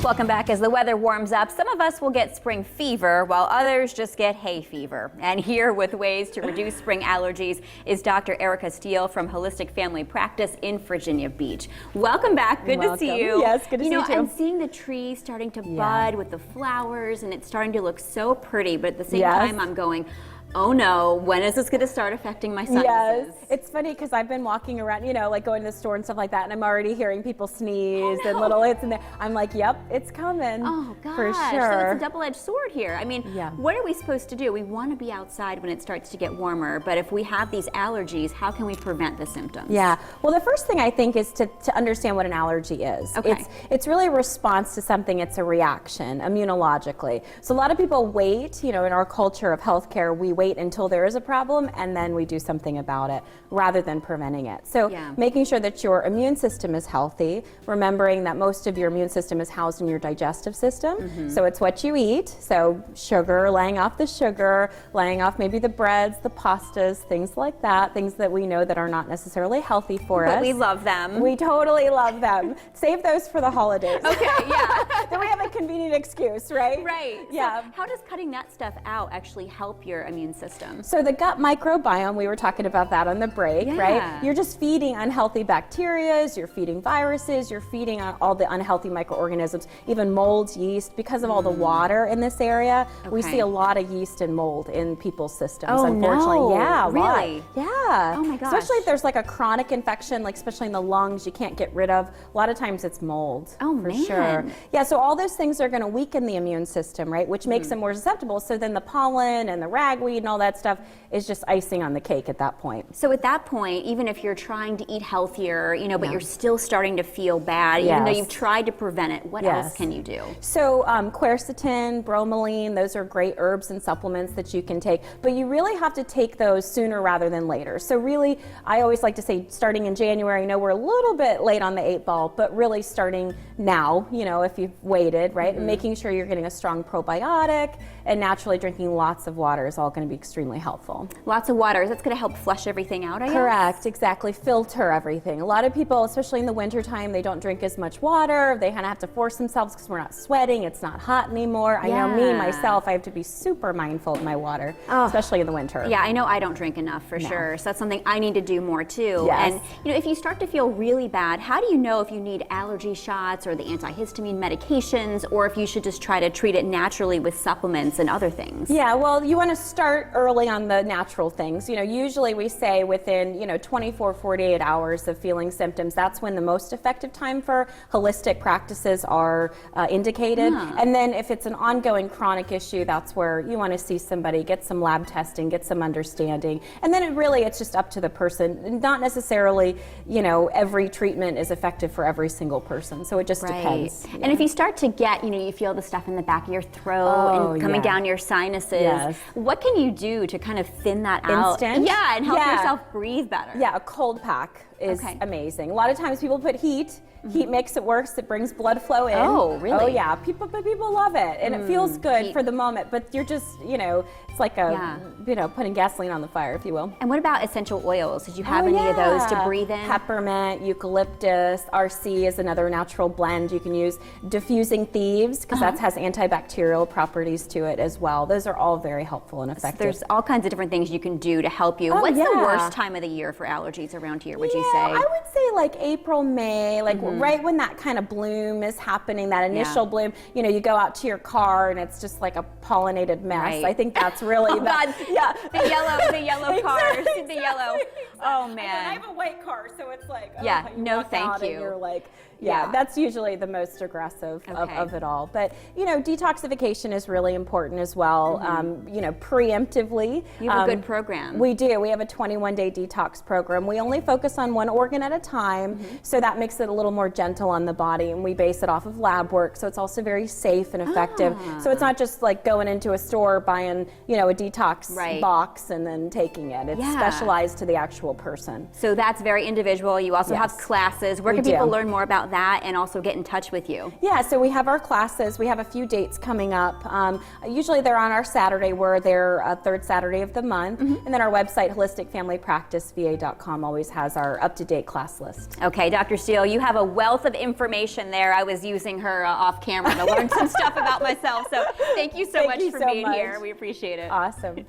Welcome back. As the weather warms up, some of us will get spring fever while others just get hay fever. And here with ways to reduce spring allergies is Dr. Erica Steele from Holistic Family Practice in Virginia Beach. Welcome back. Good to see you. Yes, good to see you too. I'm seeing the trees starting to bud with the flowers, and it's starting to look so pretty, but at the same time I'm going, oh no, when is this going to start affecting my sinuses? Yes, it's funny because I've been walking around, you know, like going to the store and stuff like that, and I'm already hearing people sneeze and little hits in there. I'm like, yep, it's coming. Oh gosh, for sure. So it's a double-edged sword here. I mean, what are we supposed to do? We want to be outside when it starts to get warmer, but if we have these allergies, how can we prevent the symptoms? Yeah, well, the first thing I think is to understand what an allergy is. Okay. It's really a response to something. It's a reaction immunologically. So a lot of people wait, you know, in our culture of healthcare, we wait until there is a problem and then we do something about it rather than preventing it. So making sure that your immune system is healthy, remembering that most of your immune system is housed in your digestive system. So it's what you eat. So sugar, laying off the sugar, laying off maybe the breads, the pastas, things like that, things that we know that are not necessarily healthy for us. But we love them. We totally love them. Save those for the holidays. Okay, yeah. Then we have a convenient excuse, right? Right. Yeah. So how does cutting that stuff out actually help your immune system? So the gut microbiome, we were talking about that on the break, right? You're just feeding unhealthy bacteria, you're feeding viruses, you're feeding all the unhealthy microorganisms, even molds, yeast. Because of all the water in this area, we see a lot of yeast and mold in people's systems, unfortunately. No. Yeah, really? Yeah. Oh my gosh. Especially if there's like a chronic infection, like especially in the lungs, you can't get rid of. A lot of times it's mold. Oh, for man. sure. Yeah, so all those things are going to weaken the immune system, right? Which makes them more susceptible. So then the pollen and the ragweed and all that stuff is just icing on the cake at that point. So at that point, even if you're trying to eat healthier, you know, but you're still starting to feel bad, even though you've tried to prevent it, what else can you do? So quercetin, bromelain, those are great herbs and supplements that you can take, but you really have to take those sooner rather than later. So really, I always like to say starting in January, I know we're a little bit late on the 8 ball, but really starting now, you know, if you've waited, right? And making sure you're getting a strong probiotic and naturally drinking lots of water is all going to be extremely helpful. Lots of water, that's going to help flush everything out, I guess? Correct, exactly. Filter everything. A lot of people, especially in the wintertime, they don't drink as much water. They kind of have to force themselves because we're not sweating. It's not hot anymore. I know me, myself, I have to be super mindful of my water, especially in the winter. Yeah, I know I don't drink enough for sure. So that's something I need to do more too. Yes. And you know, if you start to feel really bad, how do you know if you need allergy shots or the antihistamine medications, or if you should just try to treat it naturally with supplements and other things? Yeah, well, you want to start early on the natural things. You know, usually we say within, you know, 24, 48 hours of feeling symptoms, that's when the most effective time for holistic practices are indicated. And then if it's an ongoing chronic issue, that's where you want to see somebody, get some lab testing, get some understanding. And then it's just up to the person. Not necessarily, you know, every treatment is effective for every single person. So it just depends. And if you start to get, you know, you feel the stuff in the back of your throat and coming down your sinuses, what can you do to kind of thin that out? Yeah, and help yourself breathe better. Yeah, a cold pack is amazing. A lot of times people put heat. Heat makes it worse. It brings blood flow in. Oh, really? Oh, yeah. People love it, and it feels good for the moment. But you're just, you know, it's like a, you know, putting gasoline on the fire, if you will. And what about essential oils? Did you have any of those to breathe in? Peppermint, eucalyptus, RC is another natural blend you can use. Diffusing thieves, because that has antibacterial properties to it as well. Those are all very helpful and effective. So there's all kinds of different things you can do to help you. What's the worst time of the year for allergies around here, would you say? I would say like April, May, like right when that kind of bloom is happening, that initial bloom, you know, you go out to your car and it's just like a pollinated mess. I think that's really the yellow cars, the yellow. Oh man. I have a white car, so it's like, no thank you. And you're like, that's usually the most aggressive of it all. But, you know, detoxification is really important as well. You know, preemptively. You have a good program. We do. We have a 21-day detox program. We only focus on one organ at a time, so that makes it a little more gentle on the body, and we base it off of lab work, so it's also very safe and effective. So it's not just like going into a store, buying, you know, a detox box and then taking it. It's specialized to the actual individual person. So that's very individual. You also have Yes. classes. Where We can people do. learn more about that and also get in touch with you? Yeah, so we have our classes. We have a few dates coming up. Usually they're on our Saturday, where they're third Saturday of the month. And then our website, holisticfamilypracticeva.com, always has our up-to-date class list. Okay, Dr. Steele, you have a wealth of information there. I was using her off camera to learn some stuff about myself. So thank you so Thank much you for so being much. here. We appreciate it. Awesome.